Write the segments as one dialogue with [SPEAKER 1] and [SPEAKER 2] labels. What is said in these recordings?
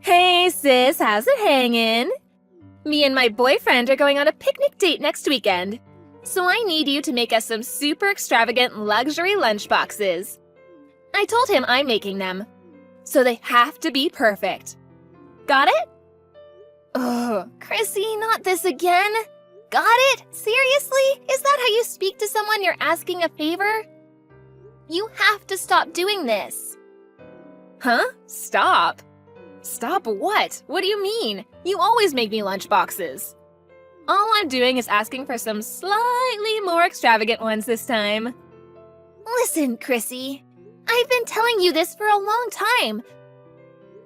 [SPEAKER 1] Hey sis, how's it hanging? Me and my boyfriend are going on a picnic date next weekend, so I need you to make us some super extravagant luxury lunchboxes. I told him I'm making them, so they have to be perfect. Got it? Ugh, Chrissy, not this again. Got it? Seriously? Is that how you speak to someone you're asking a favor? You have to stop doing this. Huh? Stop? Stop what? What do you mean? You always make me lunchboxes. All I'm doing is asking for some slightly more extravagant ones this time. Listen, Chrissy, I've been telling you this for a long time.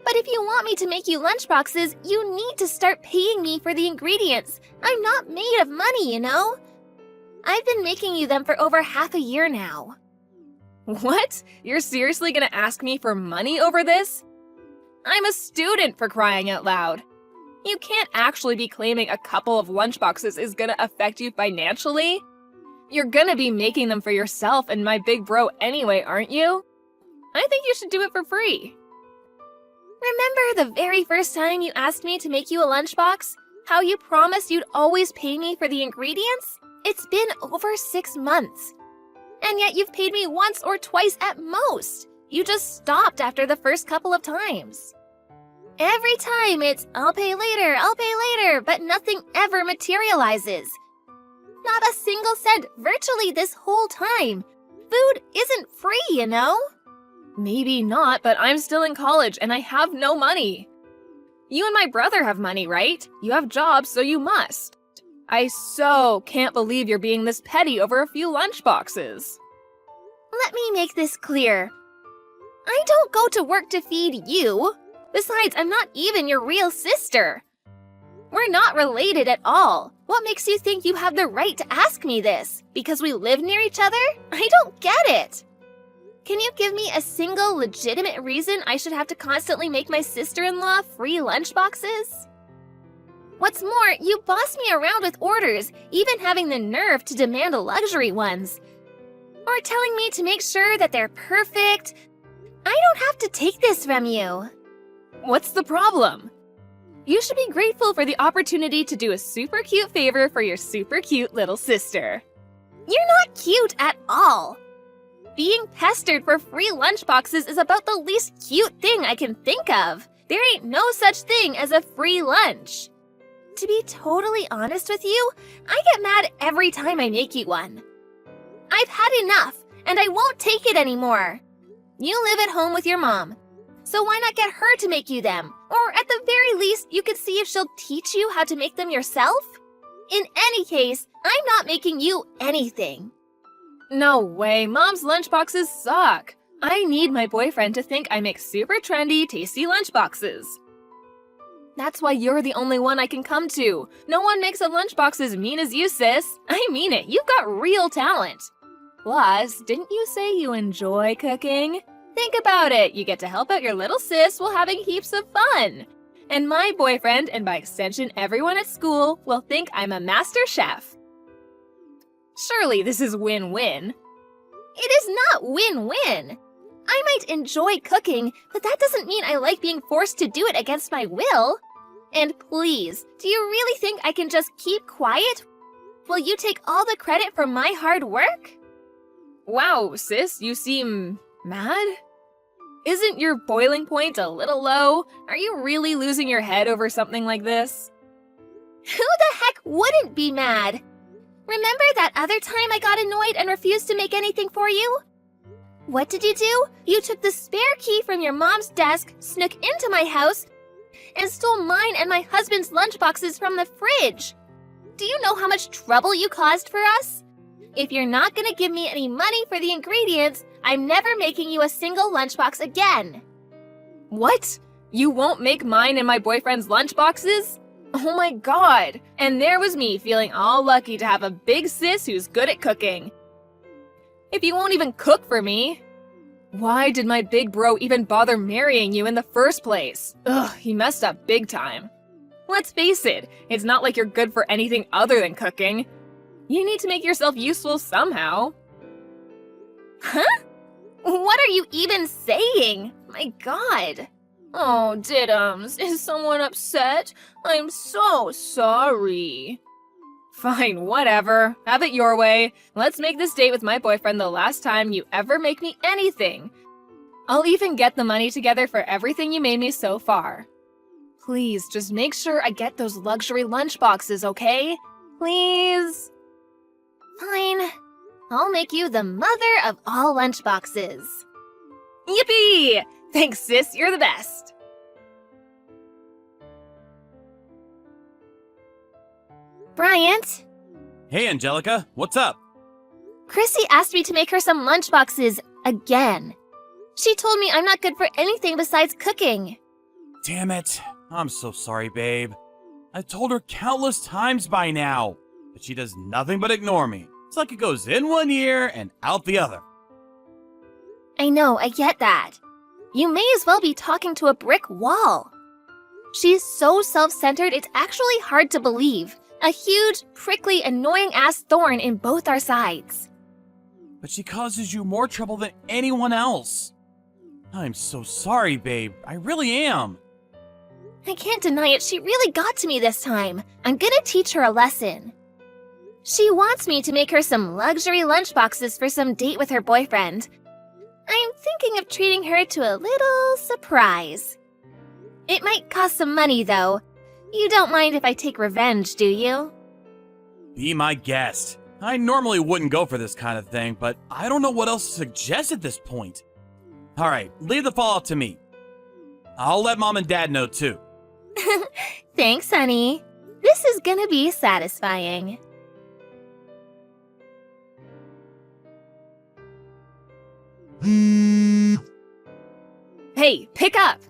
[SPEAKER 1] But if you want me to make you lunchboxes, you need to start paying me for the ingredients. I'm not made of money, you know? I've been making you them for over half a year now. What? You're seriously gonna ask me for money over this? I'm a student, for crying out loud. You can't actually be claiming a couple of lunchboxes is gonna affect you financially. You're gonna be making them for yourself and my big bro anyway, aren't you? I think you should do it for free. Remember the very first time you asked me to make you a lunchbox? How you promised you'd always pay me for the ingredients? It's been over 6 months. And yet you've paid me once or twice at most. You just stopped after the first couple of times. Every time it's, I'll pay later, but nothing ever materializes. Not a single cent virtually this whole time. Food isn't free, you know? Maybe not, but I'm still in college and I have no money. You and my brother have money, right? You have jobs, so you must. I so can't believe you're being this petty over a few lunchboxes. Let me make this clear. I don't go to work to feed you. Besides, I'm not even your real sister. We're not related at all. What makes you think you have the right to ask me this? Because we live near each other? I don't get it. Can you give me a single legitimate reason I should have to constantly make my sister-in-law free lunchboxes? What's more, you boss me around with orders, even having the nerve to demand luxury ones. Or telling me to make sure that they're perfect. I don't have to take this from you. What's the problem? You should be grateful for the opportunity to do a super cute favor for your super cute little sister. You're not cute at all. Being pestered for free lunchboxes is about the least cute thing I can think of. There ain't no such thing as a free lunch. To be totally honest with you, I get mad every time I make you one. I've had enough, and I won't take it anymore. You live at home with your mom, so why not get her to make you them? Or at the very least, you could see if she'll teach you how to make them yourself? In any case, I'm not making you anything. No way, Mom's lunchboxes suck. I need my boyfriend to think I make super trendy, tasty lunchboxes. That's why you're the only one I can come to. No one makes a lunchbox as mean as you, sis. I mean it, you've got real talent. Plus, didn't you say you enjoy cooking? Think about it, you get to help out your little sis while having heaps of fun. And my boyfriend, and by extension everyone at school, will think I'm a master chef. Surely this is win-win. It is not win-win. I might enjoy cooking, but that doesn't mean I like being forced to do it against my will. And please, do you really think I can just keep quiet? Will you take all the credit for my hard work? Wow, sis, you seem mad? Isn't your boiling point a little low? Are you really losing your head over something like this? Who the heck wouldn't be mad? Remember that other time I got annoyed and refused to make anything for you? What did you do? You took the spare key from your mom's desk, snuck into my house, and stole mine and my husband's lunchboxes from the fridge. Do you know how much trouble you caused for us? If you're not gonna give me any money for the ingredients, I'm never making you a single lunchbox again. What? You won't make mine and my boyfriend's lunchboxes? Oh my god! And there was me feeling all lucky to have a big sis who's good at cooking. If you won't even cook for me, why did my big bro even bother marrying you in the first place? Ugh, he messed up big time. Let's face it, it's not like you're good for anything other than cooking. You need to make yourself useful somehow. Huh? What are you even saying? My god. Oh, Diddums, is someone upset? I'm so sorry. Fine, whatever. Have it your way. Let's make this date with my boyfriend the last time you ever make me anything. I'll even get the money together for everything you made me so far. Please, just make sure I get those luxury lunchboxes, okay? Please? Fine. I'll make you the mother of all lunchboxes. Yippee! Thanks, sis. You're the best. Bryant?
[SPEAKER 2] Hey, Angelica. What's up?
[SPEAKER 1] Chrissy asked me to make her some lunchboxes again. She told me I'm not good for anything besides cooking.
[SPEAKER 2] Damn it. I'm so sorry, babe. I've told her countless times by now, but she does nothing but ignore me. It's like it goes in one ear and out the other.
[SPEAKER 1] I know, I get that. You may as well be talking to a brick wall. She's so self-centered, it's actually hard to believe. A huge, prickly, annoying-ass thorn in both our sides.
[SPEAKER 2] But she causes you more trouble than anyone else. I'm so sorry, babe. I really am.
[SPEAKER 1] I can't deny it, she really got to me this time. I'm gonna teach her a lesson. She wants me to make her some luxury lunchboxes for some date with her boyfriend. I'm thinking of treating her to a little surprise. It might cost some money, though. You don't mind if I take revenge, do you?
[SPEAKER 2] Be my guest. I normally wouldn't go for this kind of thing, but I don't know what else to suggest at this point. Alright, leave the fallout to me. I'll let Mom and Dad know, too.
[SPEAKER 1] Thanks, honey. This is gonna be satisfying. Hey, pick up!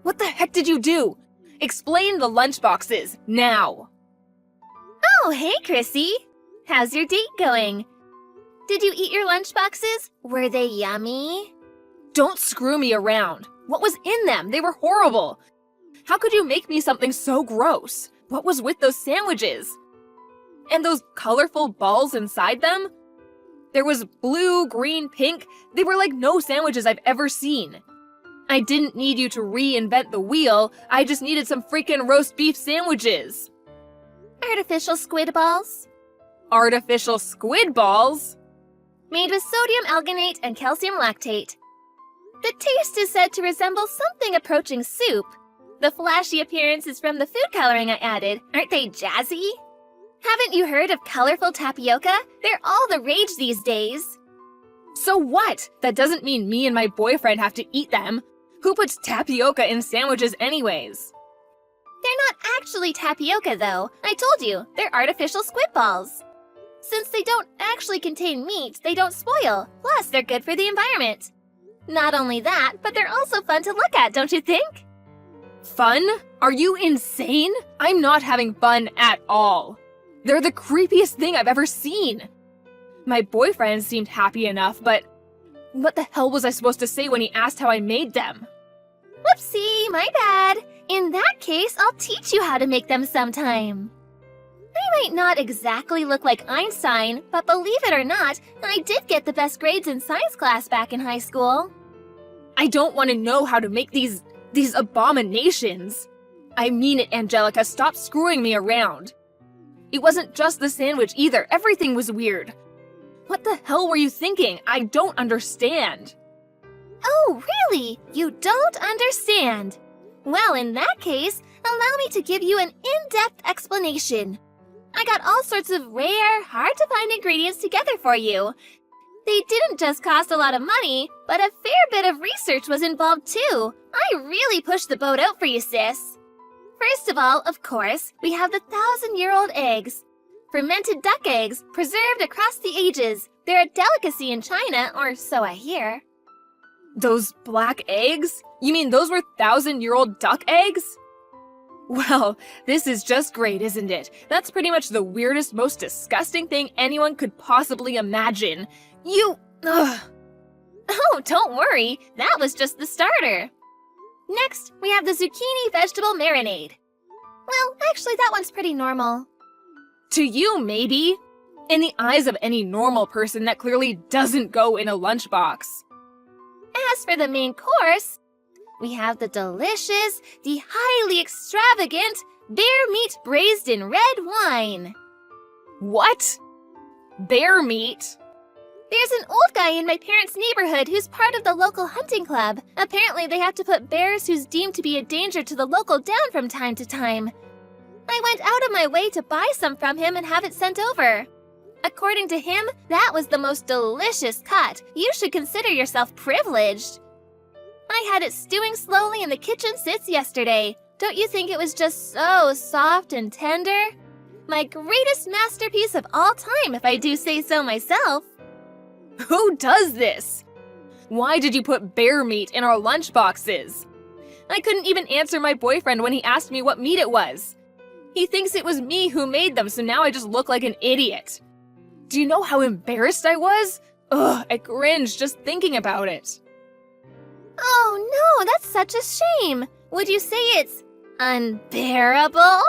[SPEAKER 1] What the heck did you do? Explain the lunchboxes, now! Oh, hey, Chrissy! How's your date going? Did you eat your lunchboxes? Were they yummy? Don't screw me around. What was in them? They were horrible. How could you make me something so gross? What was with those sandwiches? And those colorful balls inside them? There was blue, green, pink. They were like no sandwiches I've ever seen. I didn't need you to reinvent the wheel. I just needed some freaking roast beef sandwiches. Artificial squid balls? Artificial squid balls? Made with sodium alginate and calcium lactate. The taste is said to resemble something approaching soup. The flashy appearance is from the food coloring I added. Aren't they jazzy? Haven't you heard of colorful tapioca? They're all the rage these days. So what? That doesn't mean me and my boyfriend have to eat them. Who puts tapioca in sandwiches anyways? They're not actually tapioca though. I told you, they're artificial squid balls. Since they don't actually contain meat, they don't spoil. Plus, they're good for the environment. Not only that, but they're also fun to look at, don't you think? Fun? Are you insane? I'm not having fun at all. They're the creepiest thing I've ever seen. My boyfriend seemed happy enough, but what the hell was I supposed to say when he asked how I made them? Whoopsie, my bad. In that case, I'll teach you how to make them sometime. I might not exactly look like Einstein, but believe it or not, I did get the best grades in science class back in high school. I don't want to know how to make these abominations. I mean it, Angelica, stop screwing me around. It wasn't just the sandwich either, everything was weird. What the hell were you thinking? I don't understand. Oh, really? You don't understand? Well, in that case, allow me to give you an in-depth explanation. I got all sorts of rare, hard-to-find ingredients together for you. They didn't just cost a lot of money, but a fair bit of research was involved too. I really pushed the boat out for you, sis. First of all, of course, we have the 1,000-year-old eggs. Fermented duck eggs, preserved across the ages. They're a delicacy in China, or so I hear. Those black eggs? You mean those were 1,000-year-old duck eggs? Well, this is just great, isn't it? That's pretty much the weirdest, most disgusting thing anyone could possibly imagine. Ugh. Oh, don't worry. That was just the starter. Next, we have the zucchini vegetable marinade. Well, actually, that one's pretty normal. To you, maybe. In the eyes of any normal person, that clearly doesn't go in a lunchbox. As for the main course, We have the delicious, the highly extravagant bear meat braised in red wine.
[SPEAKER 3] What? Bear meat?
[SPEAKER 1] There's an old guy in my parents' neighborhood who's part of the local hunting club. Apparently, they have to put bears who's deemed to be a danger to the local down from time to time. I went out of my way to buy some from him and have it sent over. According to him, that was the most delicious cut. You should consider yourself privileged. I had it stewing slowly in the kitchen since yesterday. Don't you think it was just so soft and tender? My greatest masterpiece of all time, if I do say so myself.
[SPEAKER 3] Who does this? Why did you put bear meat in our lunch boxes? I couldn't even answer my boyfriend when he asked me what meat it was. He thinks it was me who made them, so now I just look like an idiot. Do you know how embarrassed I was? Ugh, I cringe just thinking about it.
[SPEAKER 1] Oh no, that's such a shame. Would you say it's unbearable?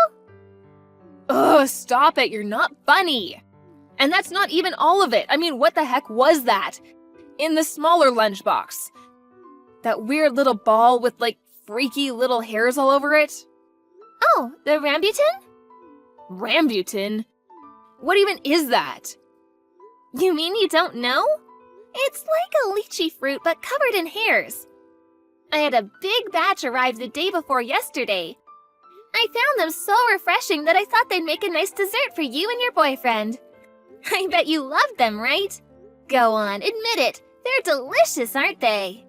[SPEAKER 3] Ugh, stop it, you're not funny. And that's not even all of it. I mean, what the heck was that? In the smaller lunchbox. That weird little ball with, like, freaky little hairs all over it?
[SPEAKER 1] Oh, the rambutan?
[SPEAKER 3] Rambutan? What even is that?
[SPEAKER 1] You mean you don't know? It's like a lychee fruit, but covered in hairs. I had a big batch arrive the day before yesterday. I found them so refreshing that I thought they'd make a nice dessert for you and your boyfriend. I bet you loved them, right? Go on, admit it. They're delicious, aren't they?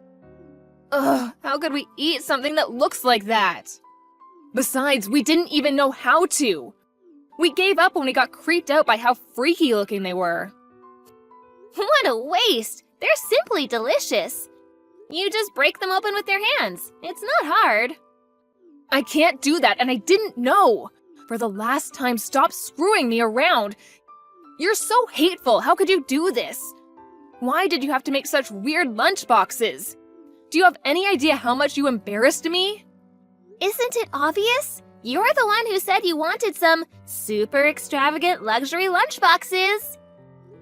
[SPEAKER 3] Ugh, how could we eat something that looks like that? Besides, we didn't even know how to. We gave up when we got creeped out by how freaky looking they were.
[SPEAKER 1] What a waste! They're simply delicious. You just break them open with your hands. It's not hard.
[SPEAKER 3] I can't do that, and I didn't know. For the last time, stop screwing me around. You're so hateful. How could you do this? Why did you have to make such weird lunch boxes? Do you have any idea how much you embarrassed me?
[SPEAKER 1] Isn't it obvious? You're the one who said you wanted some super extravagant luxury lunchboxes.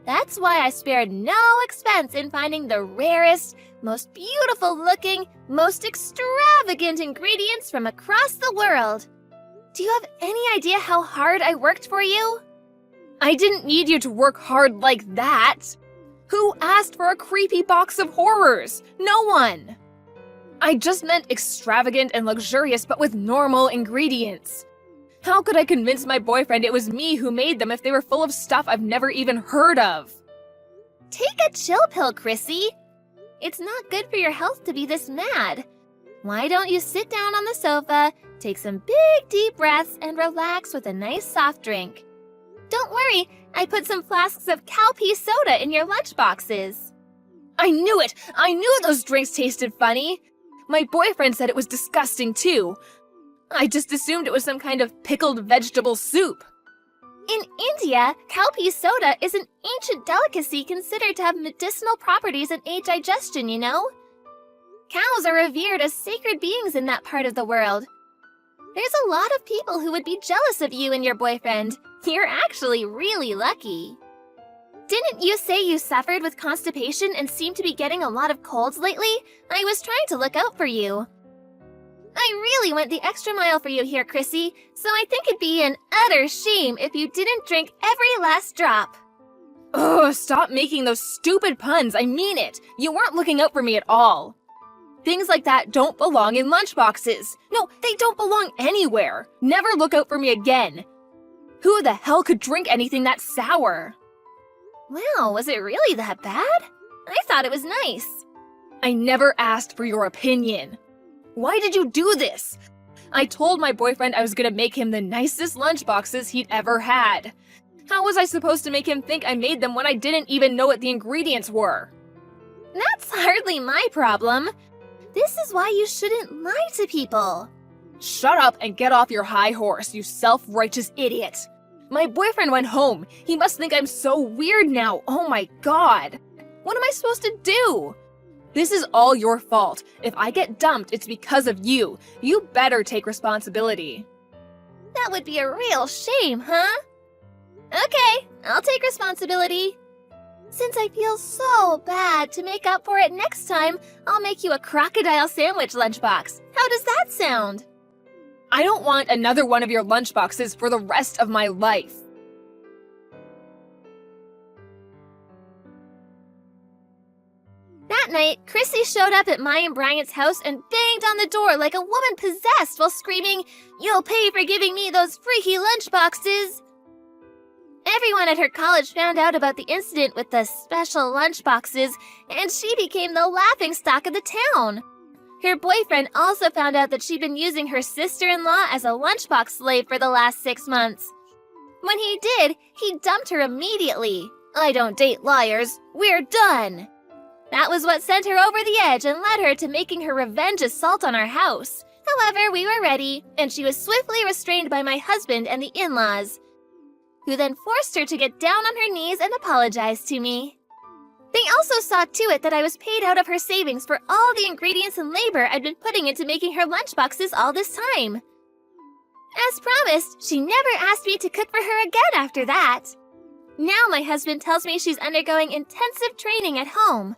[SPEAKER 1] That's why I spared no expense in finding the rarest, most beautiful looking, most extravagant ingredients from across the world. Do you have any idea how hard I worked for you?
[SPEAKER 3] I didn't need you to work hard like that. Who asked for a creepy box of horrors? No one. I just meant extravagant and luxurious, but with normal ingredients. How could I convince my boyfriend it was me who made them if they were full of stuff I've never even heard of?
[SPEAKER 1] Take a chill pill, Chrissy. It's not good for your health to be this mad. Why don't you sit down on the sofa, take some big deep breaths, and relax with a nice soft drink? Don't worry, I put some flasks of cowpea soda in your lunch boxes.
[SPEAKER 3] I knew it! I knew those drinks tasted funny! My boyfriend said it was disgusting too. I just assumed it was some kind of pickled vegetable soup.
[SPEAKER 1] In India, cowpea soda is an ancient delicacy considered to have medicinal properties and aid digestion, you know? Cows are revered as sacred beings in that part of the world. There's a lot of people who would be jealous of you and your boyfriend. You're actually really lucky. Didn't you say you suffered with constipation and seem to be getting a lot of colds lately? I was trying to look out for you. I really went the extra mile for you here, Chrissy, so I think it'd be an utter shame if you didn't drink every last drop.
[SPEAKER 3] Ugh, stop making those stupid puns. I mean it. You weren't looking out for me at all. Things like that don't belong in lunchboxes. No, they don't belong anywhere. Never look out for me again. Who the hell could drink anything that sour?
[SPEAKER 1] Wow, was it really that bad? I thought it was nice.
[SPEAKER 3] I never asked for your opinion. Why did you do this? I told my boyfriend I was gonna make him the nicest lunchboxes he'd ever had. How was I supposed to make him think I made them when I didn't even know what the ingredients were?
[SPEAKER 1] That's hardly my problem. This is why you shouldn't lie to people.
[SPEAKER 3] Shut up and get off your high horse, you self-righteous idiot. My boyfriend went home. He must think I'm so weird now. Oh my god. What am I supposed to do? This is all your fault. If I get dumped, it's because of you. You better take responsibility.
[SPEAKER 1] That would be a real shame, huh? Okay, I'll take responsibility. Since I feel so bad, to make up for it next time, I'll make you a crocodile sandwich lunchbox. How does that sound?
[SPEAKER 3] I don't want another one of your lunchboxes for the rest of my life.
[SPEAKER 1] That night, Chrissy showed up at my and Bryant's house and banged on the door like a woman possessed while screaming, "You'll pay for giving me those freaky lunchboxes!" Everyone at her college found out about the incident with the special lunchboxes, and she became the laughingstock of the town. Her boyfriend also found out that she'd been using her sister-in-law as a lunchbox slave for the last 6 months. When he did, he dumped her immediately. I don't date liars. We're done. That was what sent her over the edge and led her to making her revenge assault on our house. However, we were ready, and she was swiftly restrained by my husband and the in-laws, who then forced her to get down on her knees and apologize to me. They also saw to it that I was paid out of her savings for all the ingredients and labor I'd been putting into making her lunchboxes all this time. As promised, she never asked me to cook for her again after that. Now my husband tells me she's undergoing intensive training at home.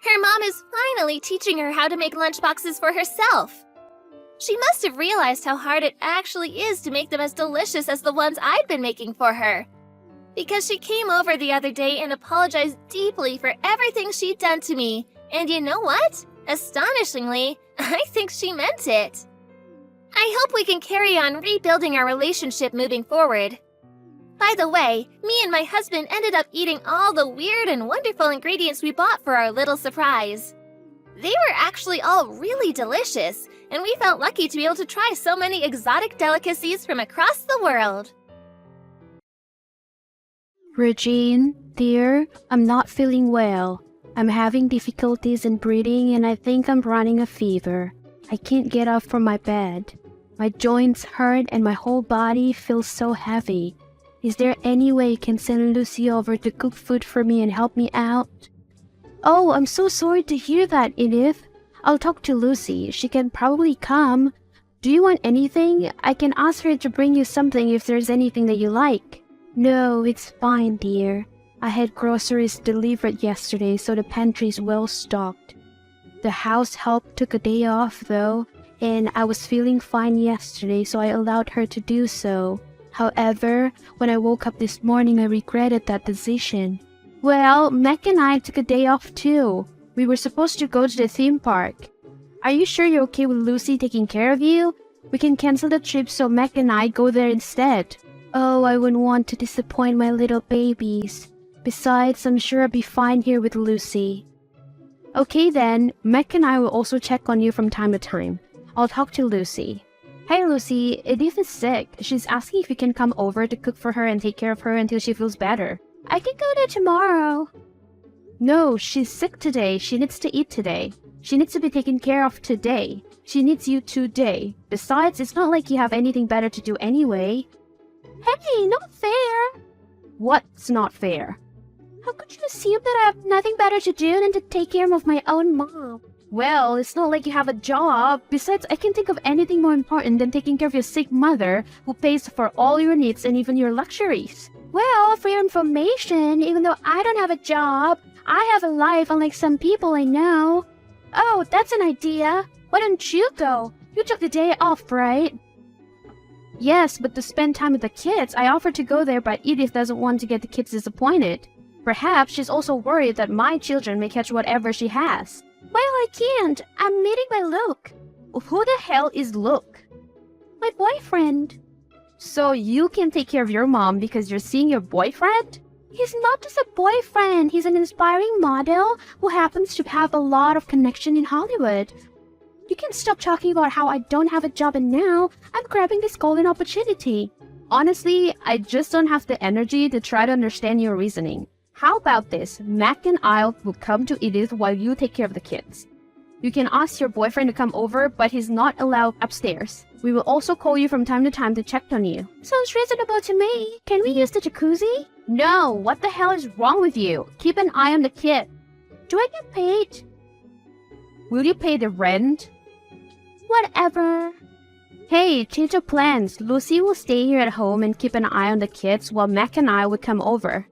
[SPEAKER 1] Her mom is finally teaching her how to make lunchboxes for herself. She must have realized how hard it actually is to make them as delicious as the ones I'd been making for her, because she came over the other day and apologized deeply for everything she'd done to me. And you know what? Astonishingly, I think she meant it. I hope we can carry on rebuilding our relationship moving forward. By the way, me and my husband ended up eating all the weird and wonderful ingredients we bought for our little surprise. They were actually all really delicious, and we felt lucky to be able to try so many exotic delicacies from across the world.
[SPEAKER 4] Regine, dear, I'm not feeling well. I'm having difficulties in breathing and I think I'm running a fever. I can't get up from my bed. My joints hurt and my whole body feels so heavy. Is there any way you can send Lucy over to cook food for me and help me out? Oh, I'm so sorry to hear that, Edith. I'll talk to Lucy. She can probably come. Do you want anything? I can ask her to bring you something if there's anything that you like. No, it's fine, dear. I had groceries delivered yesterday, so the pantry's well stocked. The house help took a day off, though, and I was feeling fine yesterday, so I allowed her to do so. However, when I woke up this morning, I regretted that decision. Well, Mac and I took a day off too. We were supposed to go to the theme park. Are you sure you're okay with Lucy taking care of you? We can cancel the trip so Mac and I go there instead. Oh, I wouldn't want to disappoint my little babies. Besides, I'm sure I'll be fine here with Lucy. Okay then, Mac and I will also check on you from time to time. I'll talk to Lucy. Hey Lucy, Edith is sick. She's asking if you can come over to cook for her and take care of her until she feels better. I can go there tomorrow. No, she's sick today. She needs to eat today. She needs to be taken care of today. She needs you today. Besides, it's not like you have anything better to do anyway. Hey, not fair. What's not fair? How could you assume that I have nothing better to do than to take care of my own mom? Well, it's not like you have a job. Besides, I can't think of anything more important than taking care of your sick mother who pays for all your needs and even your luxuries. Well, for your information, even though I don't have a job, I have a life unlike some people I know. Oh, that's an idea. Why don't you go? You took the day off, right? Yes, but to spend time with the kids, I offered to go there, but Edith doesn't want to get the kids disappointed. Perhaps she's also worried that my children may catch whatever she has. Well, I can't. I'm meeting my Luke. Who the hell is Luke? My boyfriend. So you can take care of your mom because you're seeing your boyfriend? He's not just a boyfriend. He's an inspiring model who happens to have a lot of connection in Hollywood. You can stop talking about how I don't have a job and now I'm grabbing this golden opportunity. Honestly, I just don't have the energy to try to understand your reasoning. How about this? Mac and I will come to Edith while you take care of the kids. You can ask your boyfriend to come over, but he's not allowed upstairs. We will also call you from time to time to check on you. Sounds reasonable to me. Can we use the jacuzzi? No, what the hell is wrong with you? Keep an eye on the kid. Do I get paid? Will you pay the rent? Whatever. Hey, change of plans. Lucy will stay here at home and keep an eye on the kids while Mac and I will come over.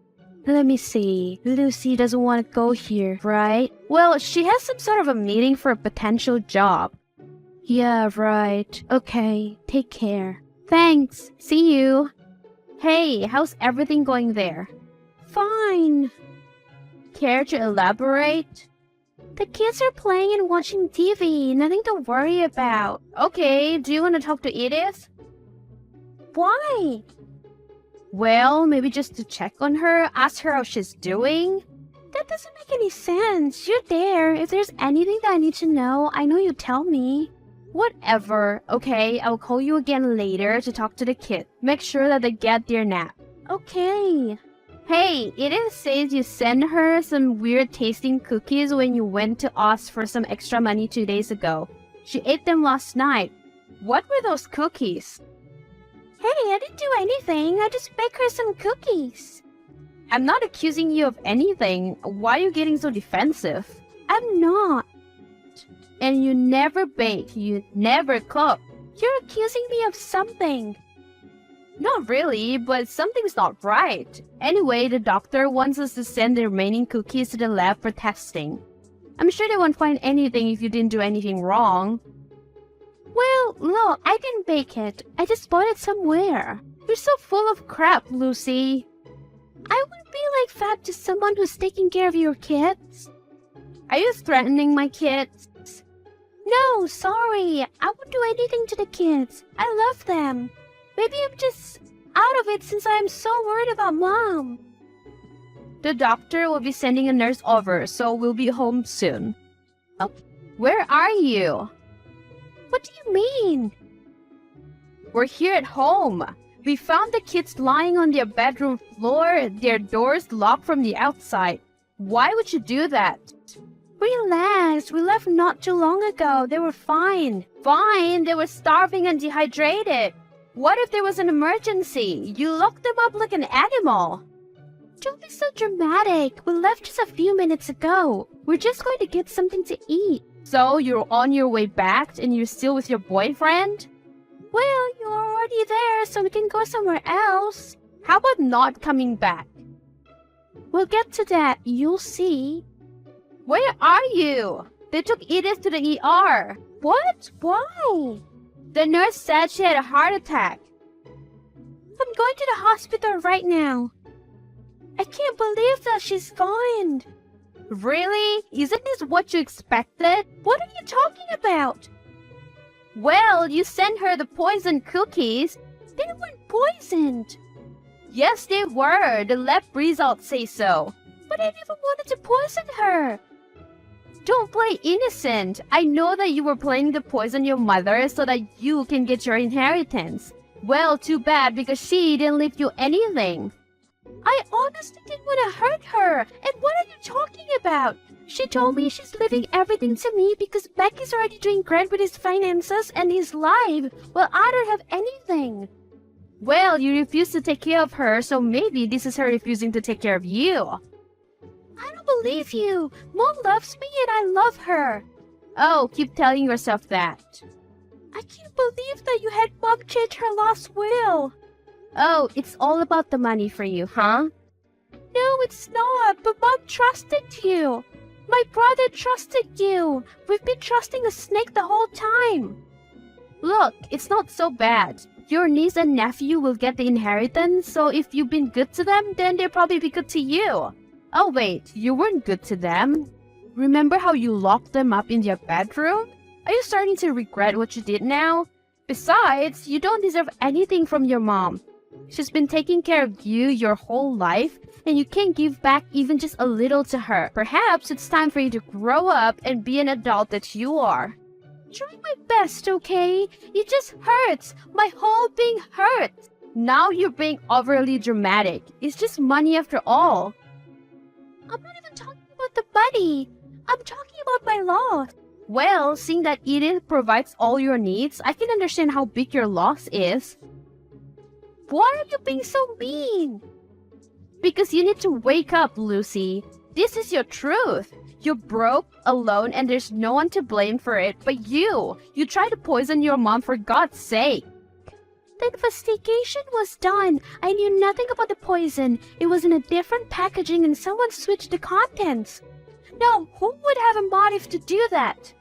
[SPEAKER 4] Let me see. Lucy doesn't want to go here, right? Well, she has some sort of a meeting for a potential job. Yeah, right. Okay, take care. Thanks. See you. Hey, how's everything going there? Fine. Care to elaborate? The kids are playing and watching TV. Nothing to worry about. Okay, do you want to talk to Edith? Why? Well, maybe just to check on her, ask her how she's doing. That doesn't make any sense. You're there. If there's anything that I need to know, I know you tell me. Whatever. Okay, I'll call you again later to talk to the kid. Make sure that they get their nap. Okay. Hey, Edith says you sent her some weird tasting cookies when you went to Oz for some extra money 2 days ago. She ate them last night. What were those cookies? Hey, I didn't do anything. I just baked her some cookies. I'm not accusing you of anything. Why are you getting so defensive? I'm not. And you never bake. You never cook. You're accusing me of something. Not really, but something's not right. Anyway, the doctor wants us to send the remaining cookies to the lab for testing. I'm sure they won't find anything if you didn't do anything wrong. Well, look, I didn't bake it. I just bought it somewhere. You're so full of crap, Lucy. I wouldn't be like that to someone who's taking care of your kids. Are you threatening my kids? No, sorry. I won't do anything to the kids. I love them. Maybe I'm just out of it since I'm so worried about Mom. The doctor will be sending a nurse over, so we'll be home soon. Oh, where are you? What do you mean? We're here at home. We found the kids lying on their bedroom floor, their doors locked from the outside. Why would you do that? Relax, we left not too long ago. They were fine. Fine, they were starving and dehydrated. What if there was an emergency? You locked them up like an animal. Don't be so dramatic. We left just a few minutes ago. We're just going to get something to eat. So you're on your way back and you're still with your boyfriend? Well, you're already there, so we can go somewhere else. How about not coming back? We'll get to that. You'll see. Where are you? They took Edith to the ER. What? Why? The nurse said she had a heart attack. I'm going to the hospital right now. I can't believe that she's fine. Really? Isn't this what you expected? What are you talking about? Well, you sent her the poisoned cookies. They weren't poisoned. Yes, they were. The lab results say so. But I never wanted to poison her. Don't play innocent. I know that you were planning to poison your mother so that you can get your inheritance. Well, too bad because she didn't leave you anything. I honestly didn't want to hurt her. And what are you talking about? She told me she's leaving everything to me because Becky's already doing great with his finances and his life, while I don't have anything. Well, you refuse to take care of her, so maybe this is her refusing to take care of you. I don't believe you. Mom loves me and I love her. Oh, keep telling yourself that. I can't believe that you had Mom change her last will. Oh, it's all about the money for you, huh? No, it's not, but Mom trusted you. My brother trusted you. We've been trusting the snake the whole time. Look, it's not so bad. Your niece and nephew will get the inheritance, so if you've been good to them, then they'll probably be good to you. Oh wait, you weren't good to them. Remember how you locked them up in their bedroom? Are you starting to regret what you did now? Besides, you don't deserve anything from your mom. She's been taking care of you your whole life, and you can't give back even just a little to her. Perhaps it's time for you to grow up and be an adult that you are. Trying my best, okay? It just hurts. My whole being hurts. Now you're being overly dramatic. It's just money after all. I'm not even talking about the money. I'm talking about my loss. Well, seeing that Edith provides all your needs, I can understand how big your loss is. Why are you being so mean? Because you need to wake up, Lucy. This is your truth. You're broke, alone, and there's no one to blame for it but you. You tried to poison your mom for God's sake. The investigation was done. I knew nothing about the poison. It was in a different packaging and someone switched the contents. Now, who would have a motive to do that?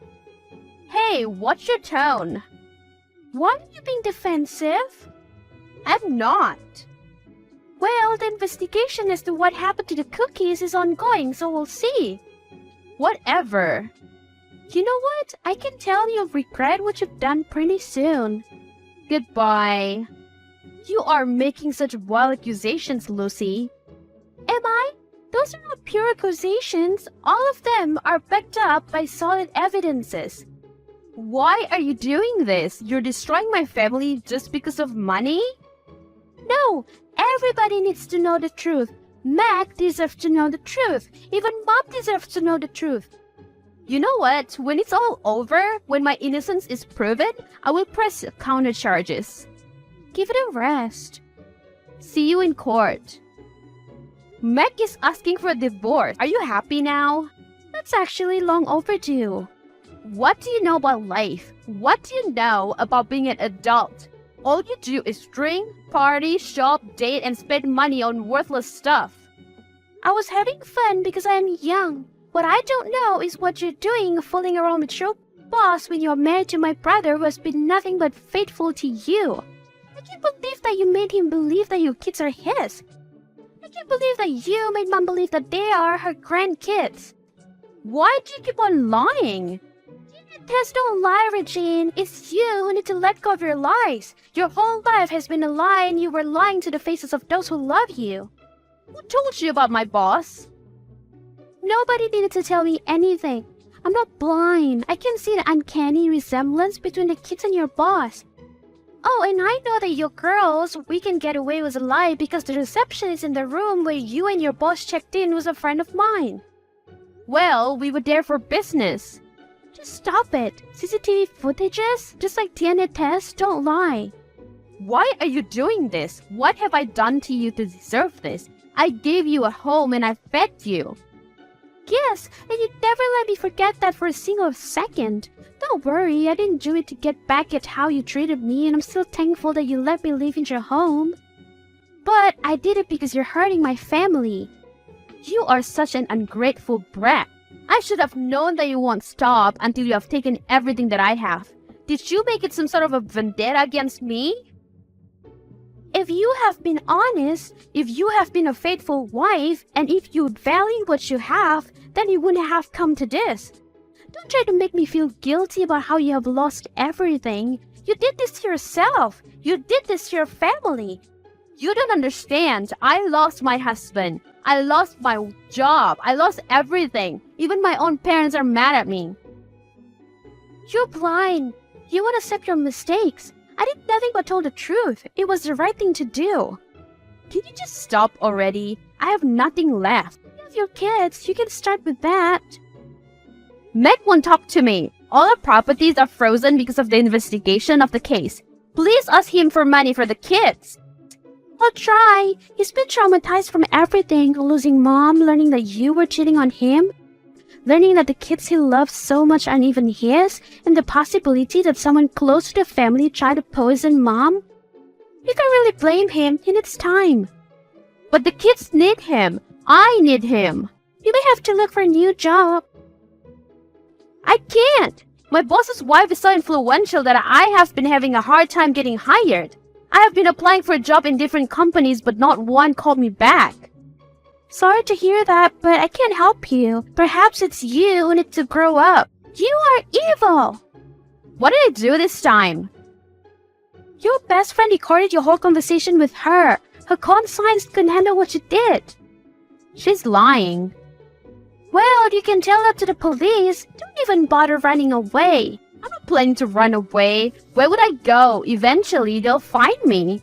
[SPEAKER 4] Hey, what's your tone? Why are you being defensive? I'm not. Well, the investigation as to what happened to the cookies is ongoing, so we'll see. Whatever. You know what? I can tell you'll regret what you've done pretty soon. Goodbye. You are making such wild accusations, Lucy. Am I? Those are not pure accusations. All of them are backed up by solid evidences. Why are you doing this? You're destroying my family just because of money? No, everybody needs to know the truth. Mac deserves to know the truth. Even Mom deserves to know the truth. You know what? When it's all over, when my innocence is proven, I will press counter charges. Give it a rest. See you in court. Mac is asking for a divorce. Are you happy now? That's actually long overdue. What do you know about life? What do you know about being an adult? All you do is drink, party, shop, date, and spend money on worthless stuff. I was having fun because I am young. What I don't know is what you're doing fooling around with your boss when you're married to my brother who has been nothing but faithful to you. I can't believe that you made him believe that your kids are his. I can't believe that you made Mom believe that they are her grandkids. Why do you keep on lying? There's no lie, Regine. It's you who need to let go of your lies. Your whole life has been a lie and you were lying to the faces of those who love you. Who told you about my boss? Nobody needed to tell me anything. I'm not blind. I can see the uncanny resemblance between the kids and your boss. Oh, and I know that your girls, we can get away with a lie because the receptionist in the room where you and your boss checked in was a friend of mine. Well, we were there for business. Just stop it. CCTV footages, just like DNA tests, don't lie. Why are you doing this? What have I done to you to deserve this? I gave you a home and I fed you. Yes, and you never let me forget that for a single second. Don't worry, I didn't do it to get back at how you treated me, and I'm still thankful that you let me live in your home. But I did it because you're hurting my family. You are such an ungrateful brat. I should have known that you won't stop until you have taken everything that I have. Did you make it some sort of a vendetta against me? If you have been honest, if you have been a faithful wife, and if you value what you have, then you wouldn't have come to this. Don't try to make me feel guilty about how you have lost everything. You did this to yourself. You did this to your family. You don't understand. I lost my husband. I lost my job. I lost everything. Even my own parents are mad at me. You're blind. You won't accept your mistakes. I did nothing but told the truth. It was the right thing to do. Can you just stop already? I have nothing left. You have your kids. You can start with that. Meg won't talk to me. All our properties are frozen because of the investigation of the case. Please ask him for money for the kids. I'll try. He's been traumatized from everything. Losing Mom, learning that you were cheating on him, learning that the kids he loves so much aren't even his, and the possibility that someone close to the family tried to poison Mom. You can't really blame him. He needs time. But the kids need him. I need him. You may have to look for a new job. I can't. My boss's wife is so influential that I have been having a hard time getting hired. I have been applying for a job in different companies, but not one called me back. Sorry to hear that, but I can't help you. Perhaps it's you who need to grow up. You are evil! What did I do this time? Your best friend recorded your whole conversation with her. Her conscience couldn't handle what you did. She's lying. Well, you can tell that to the police. Don't even bother running away. I'm not planning to run away. Where would I go? Eventually, they'll find me.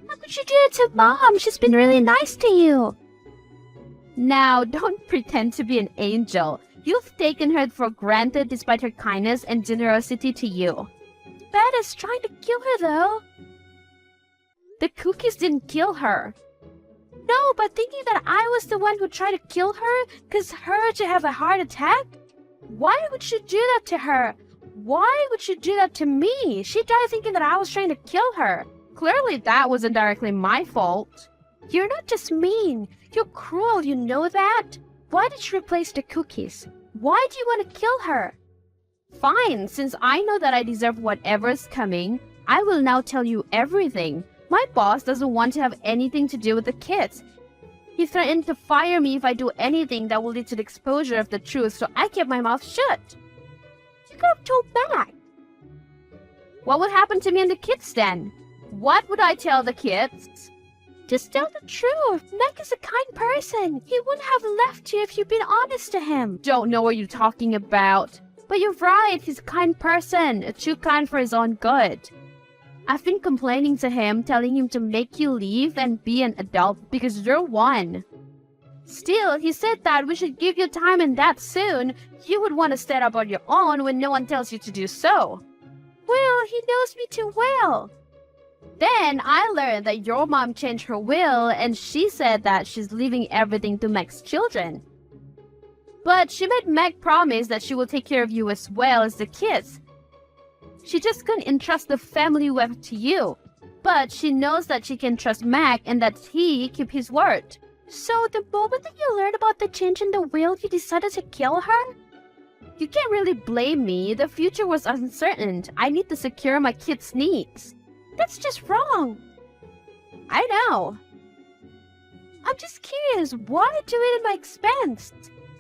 [SPEAKER 4] How could you do it to Mom? She's been really nice to you. Now, don't pretend to be an angel. You've taken her for granted despite her kindness and generosity to you. Bad is trying to kill her, though. The cookies didn't kill her. No, but thinking that I was the one who tried to kill her caused her to have a heart attack? Why would you do that to her? Why would you do that to me? She died thinking that I was trying to kill her.
[SPEAKER 3] Clearly that wasn't directly my fault.
[SPEAKER 4] You're not just mean. You're cruel, you know that? Why did she replace the cookies? Why do you want to kill her?
[SPEAKER 3] Fine, since I know that I deserve whatever's coming, I will now tell you everything. My boss doesn't want to have anything to do with the kids. He threatened to fire me if I do anything that will lead to the exposure of the truth, so I kept my mouth shut.
[SPEAKER 4] You could have told Mac.
[SPEAKER 3] What would happen to me and the kids then? What would I tell the kids?
[SPEAKER 4] Just tell the truth. Mac is a kind person. He wouldn't have left you if you'd been honest to him.
[SPEAKER 3] Don't know what you're talking about. But you're right, he's a kind person, too kind for his own good. I've been complaining to him, telling him to make you leave and be an adult because you're one. Still, he said that we should give you time and that soon you would want to stand up on your own when no one tells you to do so.
[SPEAKER 4] Well, he knows me too well.
[SPEAKER 3] Then I learned that your mom changed her will and she said that she's leaving everything to Meg's children. But she made Meg promise that she will take care of you as well as the kids. She just couldn't entrust the family wealth to you. But she knows that she can trust Meg and that he keep his word.
[SPEAKER 4] So the moment that you learned about the change in the will, you decided to kill her?
[SPEAKER 3] You can't really blame me. The future was uncertain. I need to secure my kids' needs.
[SPEAKER 4] That's just wrong.
[SPEAKER 3] I know.
[SPEAKER 4] I'm just curious, why do it at my expense?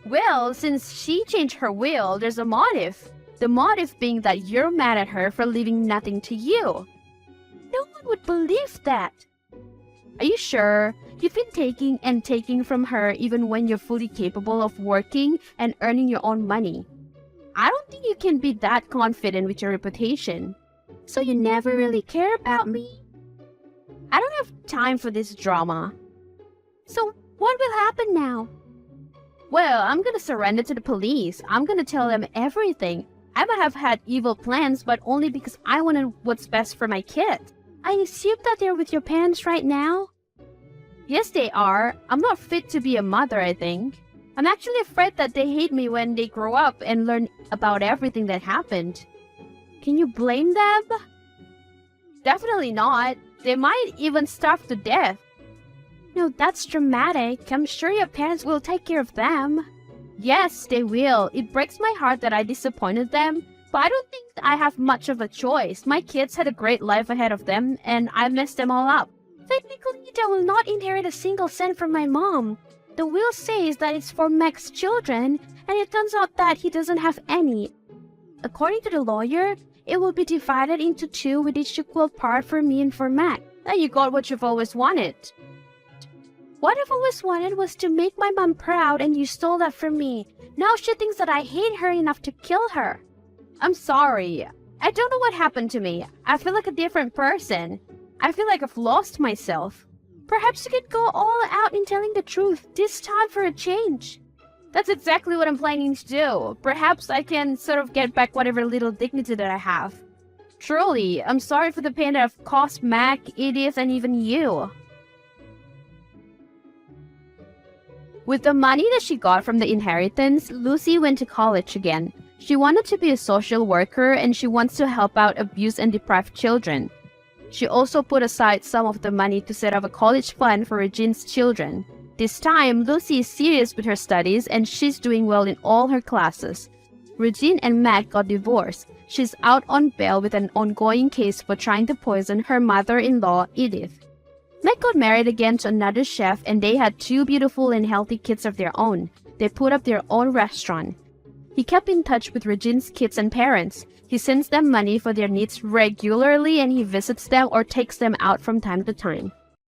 [SPEAKER 3] Well, since she changed her will, there's a motive. The motive being that you're mad at her for leaving nothing to you.
[SPEAKER 4] No one would believe that.
[SPEAKER 3] Are you sure? You've been taking and taking from her even when you're fully capable of working and earning your own money. I don't think you can be that confident with your reputation.
[SPEAKER 4] So you never really care about me?
[SPEAKER 3] I don't have time for this drama.
[SPEAKER 4] So what will happen now?
[SPEAKER 3] Well, I'm gonna surrender to the police. I'm gonna tell them everything. I might have had evil plans, but only because I wanted what's best for my kids.
[SPEAKER 4] I assume that they're with your parents right now?
[SPEAKER 3] Yes, they are. I'm not fit to be a mother, I think. I'm actually afraid that they hate me when they grow up and learn about everything that happened. Can you blame them? Definitely not. They might even starve to death.
[SPEAKER 4] No, that's dramatic. I'm sure your parents will take care of them.
[SPEAKER 3] Yes, they will. It breaks my heart that I disappointed them, but I don't think I have much of a choice. My kids had a great life ahead of them, and I messed them all up.
[SPEAKER 4] Technically, they will not inherit a single cent from my mom. The will says that it's for Mac's children, and it turns out that he doesn't have any. According to the lawyer, it will be divided into two with each equal part for me and for Mac.
[SPEAKER 3] Then you got what you've always wanted.
[SPEAKER 4] What I've always wanted was to make my mom proud, and you stole that from me. Now she thinks that I hate her enough to kill her.
[SPEAKER 3] I'm sorry. I don't know what happened to me. I feel like a different person. I feel like I've lost myself.
[SPEAKER 4] Perhaps you could go all out in telling the truth, this time for a change.
[SPEAKER 3] That's exactly what I'm planning to do. Perhaps I can sort of get back whatever little dignity that I have. Truly, I'm sorry for the pain that I've caused Mac, Edith, and even you. With the money that she got from the inheritance, Lucy went to college again. She wanted to be a social worker and she wants to help out abused and deprived children. She also put aside some of the money to set up a college fund for Regine's children. This time, Lucy is serious with her studies and she's doing well in all her classes. Regine and Mac got divorced. She's out on bail with an ongoing case for trying to poison her mother-in-law, Edith. Meg got married again to another chef and they had 2 beautiful and healthy kids of their own. They put up their own restaurant. He kept in touch with Regine's kids and parents. He sends them money for their needs regularly and he visits them or takes them out from time to time.